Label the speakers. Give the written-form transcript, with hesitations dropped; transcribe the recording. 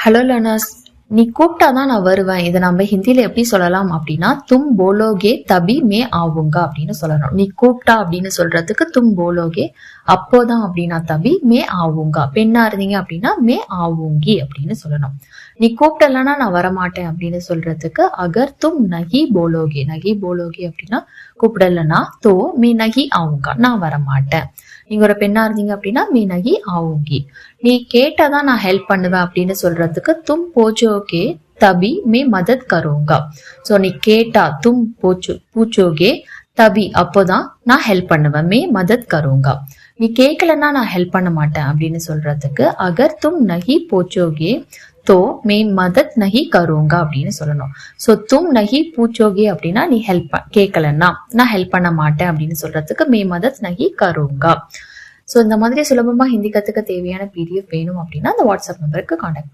Speaker 1: Hello learners, நீ கூப்பிட்டாதான் நான் வருவேன். இதை நம்ம ஹிந்தியில எப்படி சொல்லலாம் அப்படின்னா, தும் போலோகே தபி மே ஆவுங்க அப்படின்னு சொல்லணும். நீ கூப்பிட்டா அப்படின்னு சொல்றதுக்கு தும் போலோகே, அப்போதான் அப்படின்னா தபி, மே ஆவுங்க. பெண்ணா இருந்தீங்க அப்படின்னா மே ஆவுங்கி அப்படின்னு சொல்லணும். நீ கூப்பிட்டலன்னா நான் வரமாட்டேன் அப்படின்னு சொல்றதுக்கு அகர் தும் நகி போலோகே, நகி போலோகே அப்படின்னா கூப்பிடலன்னா தோ மே நகி ஆவுங்க, நான் வரமாட்டேன். நீங்க ஒரு பெண்ணா இருந்தீங்க அப்படின்னா மே நகி ஆவுங்கி. நீ கேட்டாதான் நான் ஹெல்ப் பண்ணுவேன் அப்படின்னு சொல்றதுக்கு தும் போச்சோகே தபி மே மதத் கருங்க. சோ நீ கேட்டா தும் பூச்சோகே தபி, அப்போதான் நான் ஹெல்ப் பண்ணுவேன். மே மதத் கருங்க. நீ கேட்கலன்னா நான் ஹெல்ப் பண்ண மாட்டேன் அப்படின்னு சொல்றதுக்கு அகர் தும் நகி போச்சோகே தோ மே மதத் நகி கருங்க அப்படின்னு சொல்லணும். சோ தும் நகி பூச்சோகே அப்படின்னா நீ ஹெல்ப் கேட்கலன்னா நான் ஹெல்ப் பண்ண மாட்டேன் அப்படின்னு சொல்றதுக்கு மே மதத் நகி கருங்க. ஸோ இந்த மாதிரி சுலபமா ஹிந்தி கத்துக்க தேவையான PDF வேணும் அப்படின்னா அந்த வாட்ஸ்அப் நம்பருக்கு கான்டாக்ட் பண்ணுங்க.